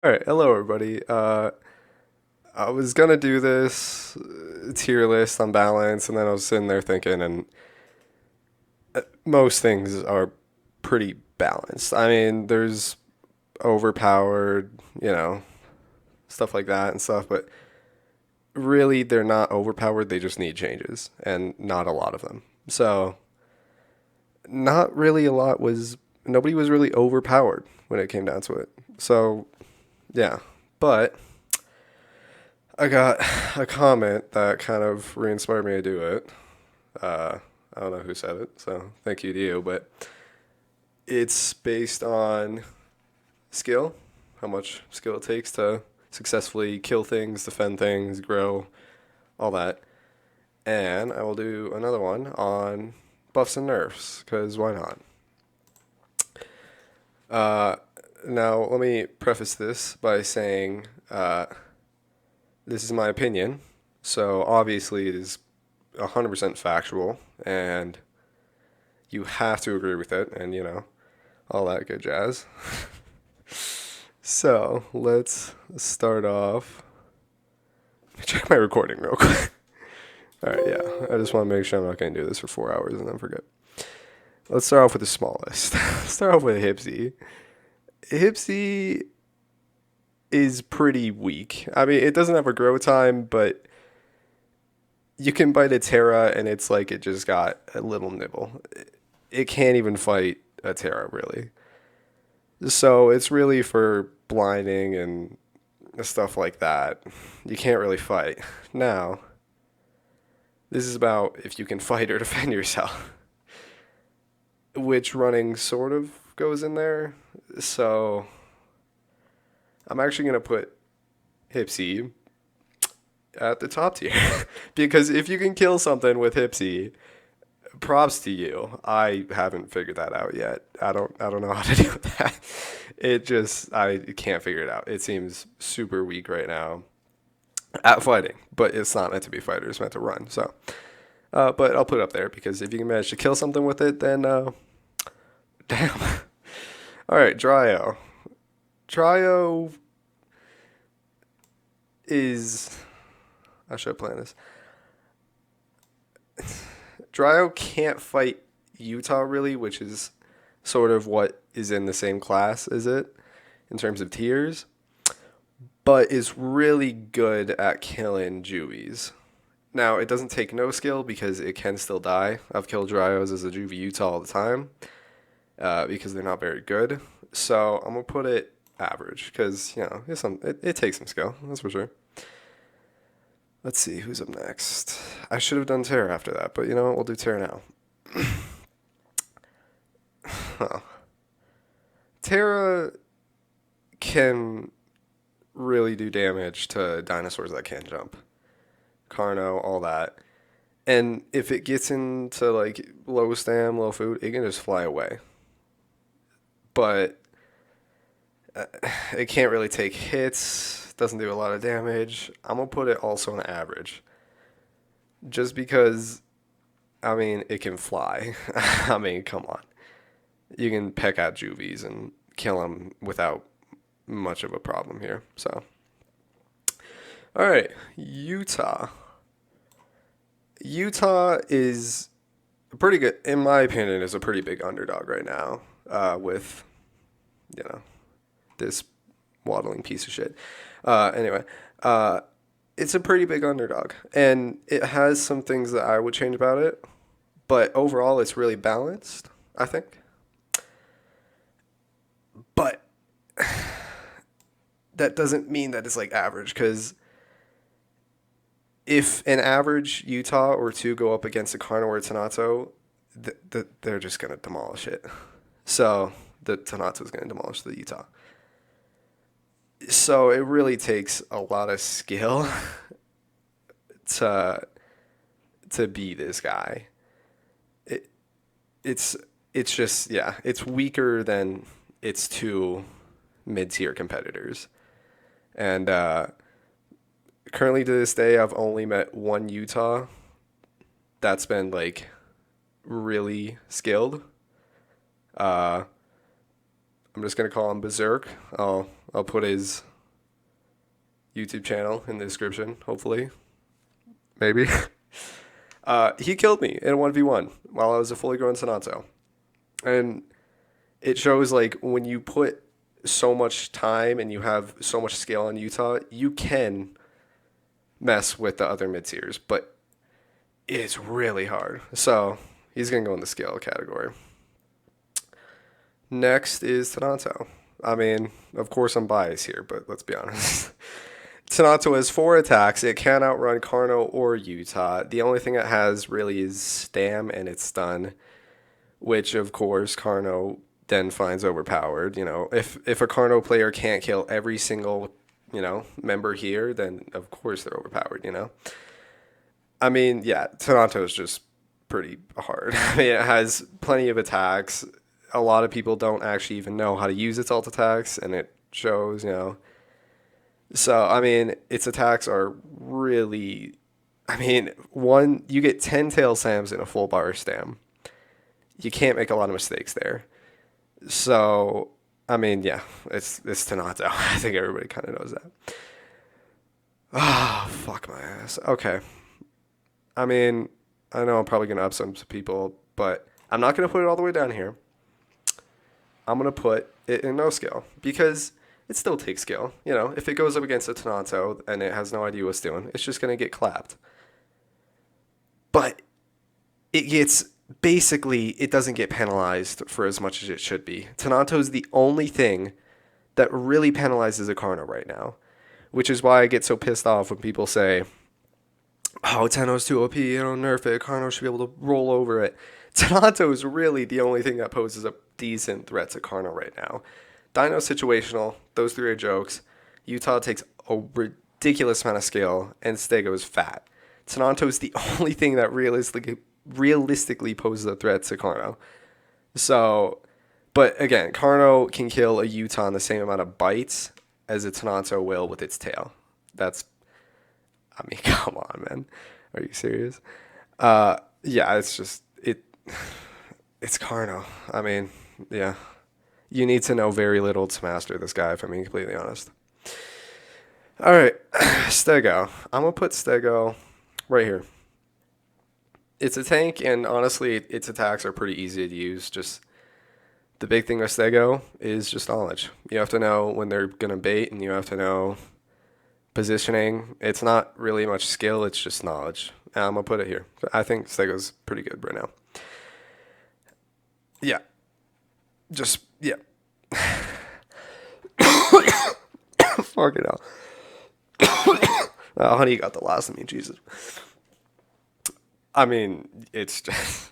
All right, hello everybody. I was gonna do this tier list on balance, and then I was sitting there thinking, and most things are pretty balanced. I mean, there's overpowered, stuff like that and stuff, but really they're not overpowered. They just need changes, and not a lot of them. So, not really a lot was. Nobody was really overpowered when it came down to it. So, yeah, but I got a comment that kind of re-inspired me to do it. I don't know who said it, so thank you to you. But it's based on skill, how much skill it takes to successfully kill things, defend things, grow, all that. And I will do another one on buffs and nerfs, because why not? Uh, Now, let me preface this by saying this is my opinion, so obviously it is 100% factual, and you have to agree with it, and all that good jazz. So let's start off. Check my recording real quick. All right, yeah. I just want to make sure I'm not going to do this for 4 hours and then forget. Let's start off with the smallest. Start off with Hipsy. Hipsy is pretty weak. I mean, it doesn't have a grow time, but you can bite a Terra and it's like it just got a little nibble. It can't even fight a Terra, really. So it's really for blinding and stuff like that. You can't really fight. Now, this is about if you can fight or defend yourself, which running sort of goes in there. So I'm actually going to put Hipsy at the top tier because if you can kill something with Hipsy, props to you. I haven't figured that out yet. I don't know how to deal with that. I can't figure it out. It seems super weak right now at fighting, but it's not meant to be fighter. It's meant to run. So, but I'll put it up there because if you can manage to kill something with it, then damn. All right, Dryo. Dryo is. I should plan this. Dryo can't fight Utah really, which is sort of what is in the same class as it in terms of tiers, but is really good at killing Juvies. Now, it doesn't take no skill because it can still die. I've killed Dryos as a Juvie Utah all the time because they're not very good. So I'm going to put it average because, it takes some skill, that's for sure. Let's see who's up next. I should have done Terra after that, but you know what? We'll do Terra now. Huh. Terra can really do damage to dinosaurs that can't jump. Carno, all that. And if it gets into like low stam, low food, it can just fly away. But uh, it can't really take hits, doesn't do a lot of damage. I'm going to put it also on average. Just because, I mean, it can fly. I mean, come on. You can peck out Juvies and kill them without much of a problem here. So, all right, Utah. Utah is pretty good, in my opinion, is a pretty big underdog right now with, you know, this waddling piece of shit. Anyway, uh, it's a pretty big underdog, and it has some things that I would change about it, but overall, it's really balanced, I think. But that doesn't mean that it's like average, because if an average Utah or two go up against a Carno or a Taranto, they're just going to demolish it. So the Taranto is going to demolish the Utah. So it really takes a lot of skill to be this guy. It it's it's just yeah, it's weaker than its two mid tier competitors. And currently to this day, I've only met one Utah that's been like really skilled. Uh, I'm just gonna call him Berserk. I'll put his YouTube channel in the description, hopefully. Maybe. He killed me in a 1v1 while I was a fully grown Taranto. And it shows like when you put so much time and you have so much skill on Utah, you can mess with the other mid tiers, but it's really hard. So he's going to go in the skill category. Next is Taranto. I mean, of course I'm biased here, but let's be honest. Taranto has 4 attacks. It can outrun Carno or Utah. The only thing it has really is Stam and its stun, which of course Carno then finds overpowered. You know, if a Carno player can't kill every single, member here, then of course they're overpowered, I mean, yeah, Taranto is just pretty hard. I mean, it has plenty of attacks. A lot of people don't actually even know how to use its alt attacks, and it shows, So, I mean, its attacks are really... I mean, you get 10 tail slams in a full bar stam. You can't make a lot of mistakes there. So, I mean, yeah, it's Taranto. I think everybody kind of knows that. Ah, oh, fuck my ass. Okay. I mean, I know I'm probably going to up some people, but I'm not going to put it all the way down here. I'm going to put it in no skill because it still takes skill. If it goes up against a Taranto and it has no idea what it's doing, it's just going to get clapped. But it doesn't get penalized for as much as it should be. Taranto is the only thing that really penalizes a Carno right now, which is why I get so pissed off when people say, oh, Tenno's too OP, nerf it, Carno should be able to roll over it. Taranto is really the only thing that poses a decent threat to Carno right now. Dino's situational, those 3 are jokes. Utah takes a ridiculous amount of skill, and Stevego is fat. Taranto is the only thing that realistically poses a threat to Carno. So, but again, Carno can kill a Utah in the same amount of bites as a Taranto will with its tail. I mean, come on, man. Are you serious? Yeah, it's Carno. I mean, yeah. You need to know very little to master this guy, if I'm being completely honest. All right, Stevego. I'm going to put Stevego right here. It's a tank, and honestly, its attacks are pretty easy to use. Just the big thing with Stevego is just knowledge. You have to know when they're going to bait, and you have to know positioning. It's not really much skill, it's just knowledge. And I'm going to put it here. I think Stego's pretty good right now. Yeah. Yeah. Fucking hell. Oh, honey, you got the last of me, Jesus. I mean, it's just...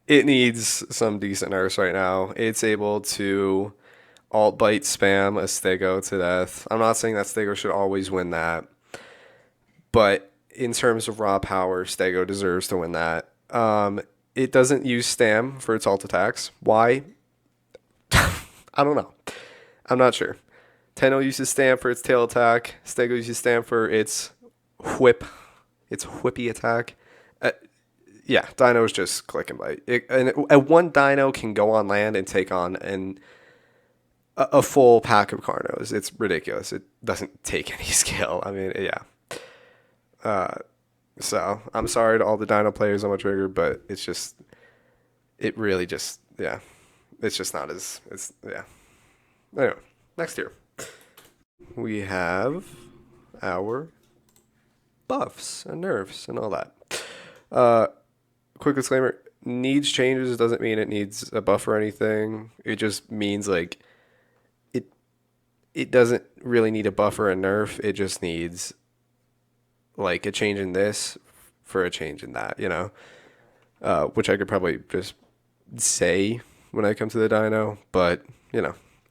It needs some decent nerfs right now. It's able to alt bite spam a Stevego to death. I'm not saying that Stevego should always win that, but in terms of raw power, Stevego deserves to win that. It doesn't use Stam for its alt attacks. Why? I don't know. I'm not sure. Tenno uses Stam for its tail attack. Stevego uses Stam for its whippy attack. Yeah, Dino is just click and bite. One Dino can go on land and take on a full pack of Carnos. It's ridiculous. It doesn't take any skill. I mean, yeah. So I'm sorry to all the Dino players on my trigger, but it's just, it really just, yeah. It's just not as, yeah. Anyway, next tier. We have our buffs and nerfs and all that. Quick disclaimer, needs changes doesn't mean it needs a buff or anything. It just means like it doesn't really need a buff or a nerf. It just needs like a change in this for a change in that, which I could probably just say when I come to the Dino, but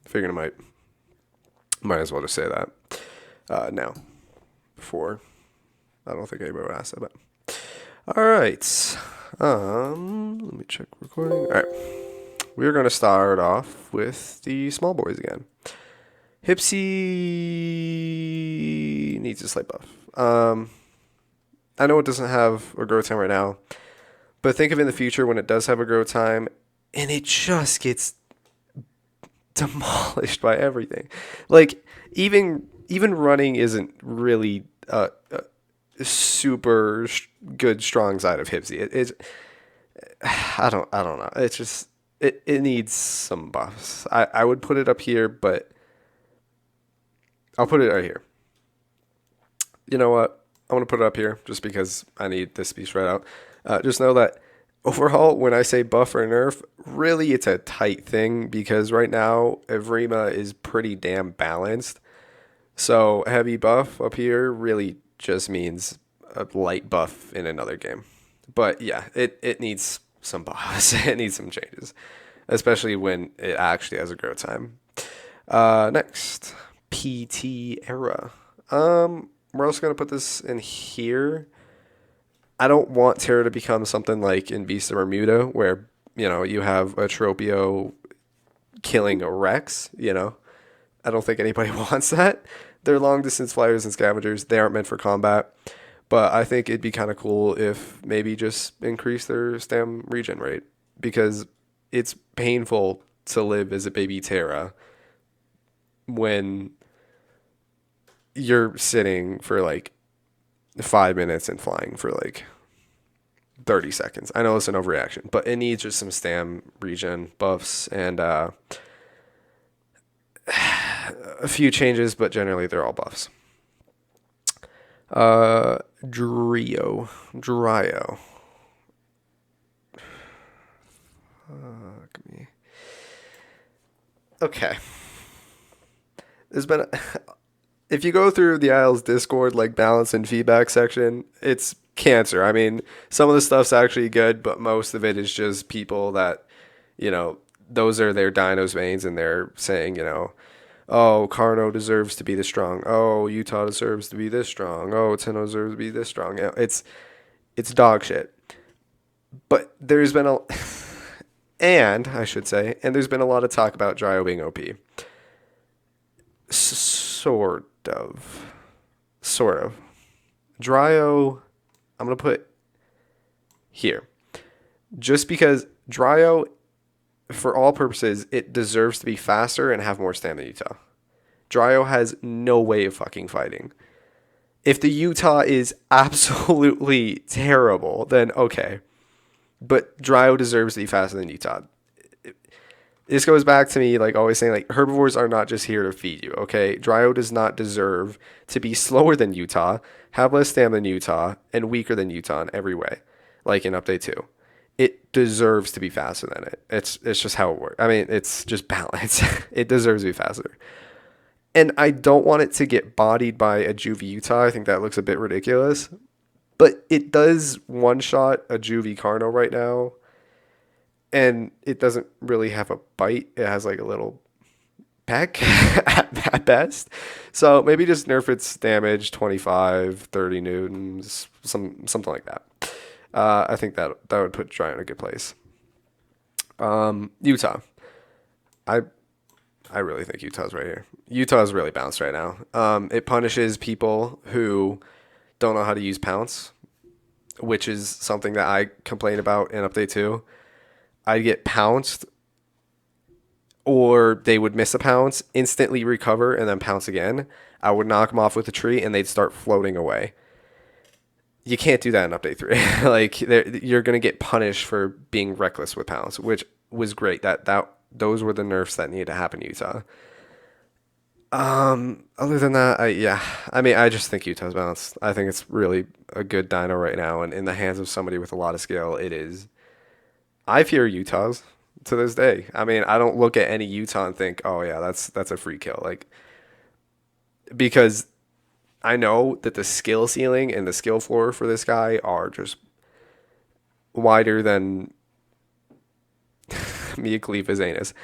figuring I might as well just say that now before. I don't think anybody would ask that, but all right. Let me check recording. All right. We're going to start off with the small boys again. Hipsy needs a slight buff. I know it doesn't have a grow time right now, but think of it in the future when it does have a grow time and it just gets demolished by everything. Like, even even running isn't really a super good strong side of Hibsy. It's I don't know. It's just it needs some buffs. I would put it up here, but I'll put it right here. You know what? I'm gonna put it up here just because I need this to be spread out. Just know that overall, when I say buff or nerf, really it's a tight thing because right now Evrima is pretty damn balanced. So heavy buff up here really just means a light buff in another game. But yeah, it needs some buffs. It needs some changes, especially when it actually has a grow time. Next, PT era. We're also gonna put this in here. I don't want Terra to become something like in Beast of Bermuda, where you have a Tropio killing a Rex. I don't think anybody wants that. They're long distance flyers and scavengers. They aren't meant for combat. But I think it'd be kind of cool if maybe just increase their stam regen rate because it's painful to live as a baby Terra when you're sitting for like 5 minutes and flying for like 30 seconds. I know it's an overreaction, but it needs just some stam regen buffs and a few changes, but generally they're all buffs. Dryo. Fuck me. Okay. There's been if you go through the Isles Discord like balance and feedback section, it's cancer. I mean, some of the stuff's actually good, but most of it is just people that, those are their dinos veins and they're saying, oh, Carno deserves to be this strong. Oh, Utah deserves to be this strong. Oh, Tenno deserves to be this strong. It's dog shit. But there's been and I should say, and there's been a lot of talk about Dryo being OP. Sort of. Dryo, I'm gonna put here, just because Dryo, for all purposes, it deserves to be faster and have more stamina than Utah. Dryo has no way of fucking fighting. If the Utah is absolutely terrible, then okay. But Dryo deserves to be faster than Utah. This goes back to me like always saying like herbivores are not just here to feed you, okay? Dryo does not deserve to be slower than Utah, have less stamina than Utah, and weaker than Utah in every way, like in update 2. It deserves to be faster than it. It's just how it works. I mean, it's just balance. It deserves to be faster. And I don't want it to get bodied by a Juvie Utah. I think that looks a bit ridiculous. But it does one-shot a Juvie Carno right now. And it doesn't really have a bite. It has like a little peck at best. So maybe just nerf its damage 25, 30 newtons, something like that. I think that would put Dryo in a good place. Utah. I really think Utah's right here. Utah's really bounced right now. It punishes people who don't know how to use pounce, which is something that I complain about in update 2. I'd get pounced, or they would miss a pounce, instantly recover, and then pounce again. I would knock them off with a tree, and they'd start floating away. You can't do that in update 3. Like you're gonna get punished for being reckless with pounce, which was great. Those were the nerfs that needed to happen in Utah. Other than that, I just think Utah's balanced. I think it's really a good dino right now, and in the hands of somebody with a lot of skill, it is. I fear Utahs to this day. I mean, I don't look at any Utah and think, oh yeah, that's a free kill. Like, because I know that the skill ceiling and the skill floor for this guy are just wider than Mia Khalifa's anus.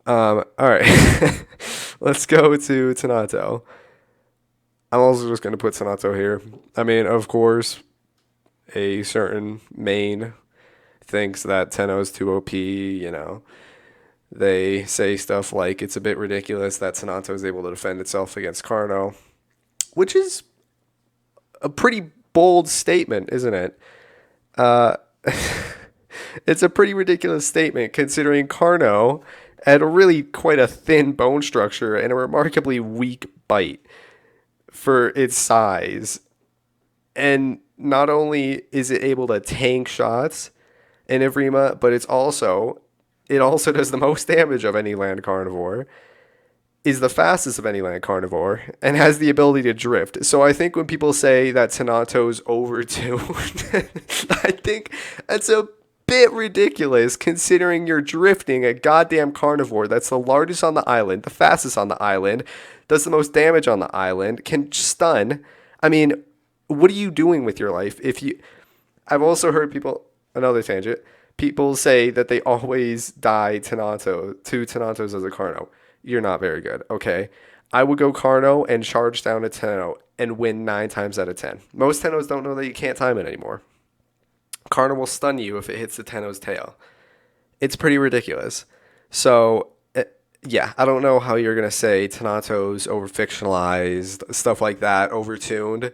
All right, let's go to Taranto. I'm also just going to put Taranto here. I mean, of course, a certain main thinks that Tenno is too OP, They say stuff like it's a bit ridiculous that Taranto is able to defend itself against Carno, which is a pretty bold statement, isn't it? It's a pretty ridiculous statement considering Carno had really quite a thin bone structure and a remarkably weak bite. for its size. And not only is it able to tank shots in Evrima, but it also does the most damage of any land carnivore, is the fastest of any land carnivore, and has the ability to drift. So I think when people say that Taranto's overtuned, I think that's a bit ridiculous considering you're drifting a goddamn carnivore that's the largest on the island, the fastest on the island, does the most damage on the island, can stun. I mean, what are you doing with your life if you I've also heard people, another tangent, people say that they always die two Tarantos as a Carno. You're not very good, okay? I would go Carno and charge down a Tenno and win 9 times out of 10. Most Tennos don't know that you can't time it anymore. Carno will stun you if it hits the Tenno's tail. It's pretty ridiculous. So, yeah, I don't know how you're going to say Taranto's over fictionalized, stuff like that, overtuned,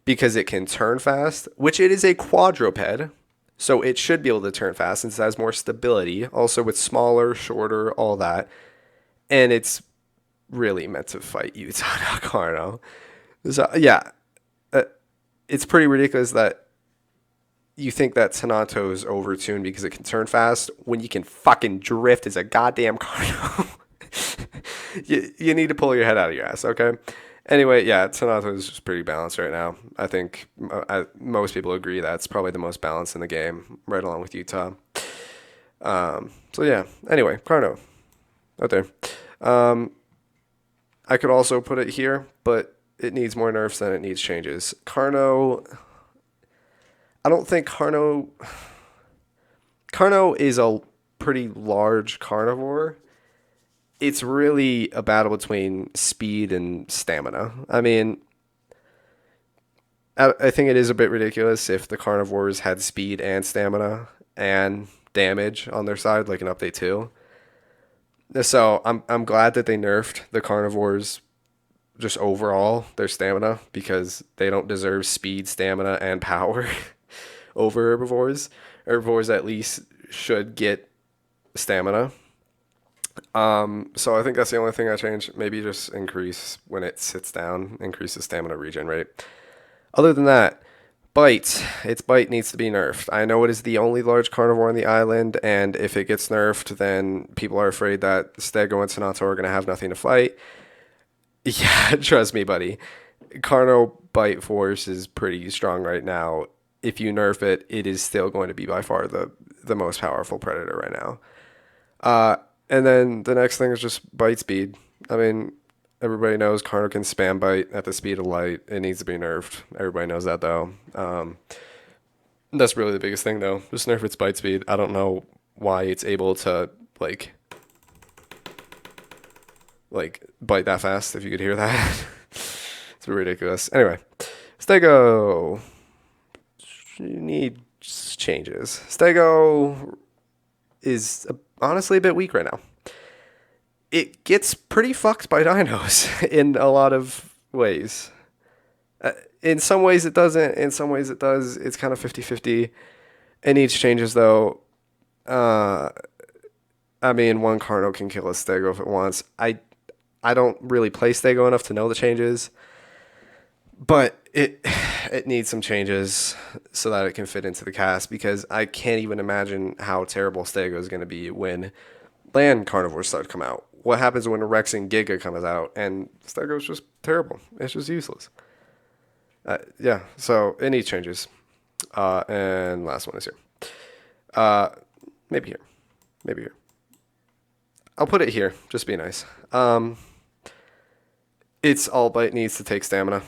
because it can turn fast, which it is a quadruped, so it should be able to turn fast since it has more stability. Also, with smaller, shorter, all that. And it's really meant to fight Utah, not Carno. So, yeah, it's pretty ridiculous that you think that Taranto's overtuned because it can turn fast when you can fucking drift as a goddamn Carno. you need to pull your head out of your ass, okay? Anyway, yeah, Taranto is just pretty balanced right now. I think most people agree that's probably the most balanced in the game, right along with Utah. So yeah, anyway, Carno, out there. I could also put it here, but it needs more nerfs than it needs changes. Carno, I don't think Carno is a pretty large carnivore. It's really a battle between speed and stamina. I mean, I think it is a bit ridiculous if the carnivores had speed and stamina and damage on their side, like in Update 2. So I'm glad that they nerfed the carnivores just overall, their stamina, because they don't deserve speed, stamina, and power over herbivores. Herbivores at least should get stamina. So I think that's the only thing I changed. Maybe just increase when it sits down, increase the stamina regen rate. Other than that, its bite needs to be nerfed. I know it is the only large carnivore on the island, and if it gets nerfed, then people are afraid that Stego and Taranto are going to have nothing to fight. Yeah, trust me, buddy. Carno bite force is pretty strong right now. If you nerf it, it is still going to be by far the most powerful predator right now. And then the next thing is just bite speed. I mean, everybody knows Carno can spam bite at the speed of light. It needs to be nerfed. Everybody knows that, though. That's really the biggest thing, though. Just nerf its bite speed. I don't know why it's able to, like bite that fast, if you could hear that. It's ridiculous. Anyway, Stego needs changes. Stego is honestly a bit weak right now. It gets pretty fucked by dinos in a lot of ways. In some ways it doesn't, in some ways it does. It's kind of 50-50. It needs changes, though. I mean, one Carno can kill a Stego if it wants. I don't really play Stego enough to know the changes, but it needs some changes so that it can fit into the cast, because I can't even imagine how terrible Stego is going to be when land carnivores start to come out. What happens when Rex and Giga comes out and Stego's just terrible? It's just useless. Yeah, so it needs changes. And last one is here. Maybe here. Maybe here. I'll put it here. Just be nice. Its alt bite needs to take stamina.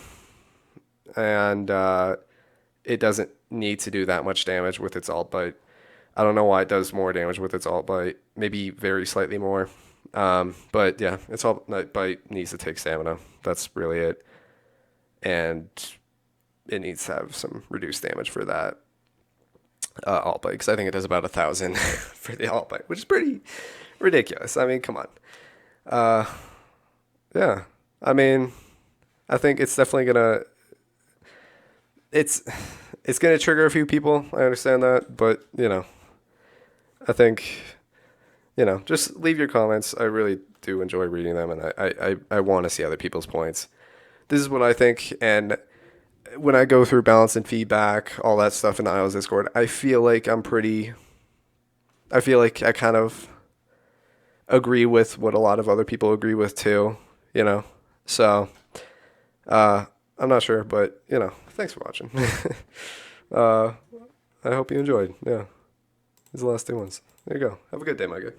And it doesn't need to do that much damage with its alt bite. I don't know why it does more damage with its alt bite. Maybe very slightly more. But yeah, its alt bite needs to take stamina. That's really it. And it needs to have some reduced damage for that alt bite, because I think it does about 1,000 for the alt bite, which is pretty ridiculous. I mean, come on. Yeah. I mean, I think it's definitely gonna. It's gonna trigger a few people. I understand that, but I think, just leave your comments. I really do enjoy reading them, and I want to see other people's points. this is what I think. And when I go through balance and feedback, all that stuff in the IELTS Discord, I feel like I feel like I kind of agree with what a lot of other people agree with too, you know? So, I'm not sure, but, thanks for watching. uh, I hope you enjoyed. Yeah. These are the last two ones. There you go. Have a good day, my guy.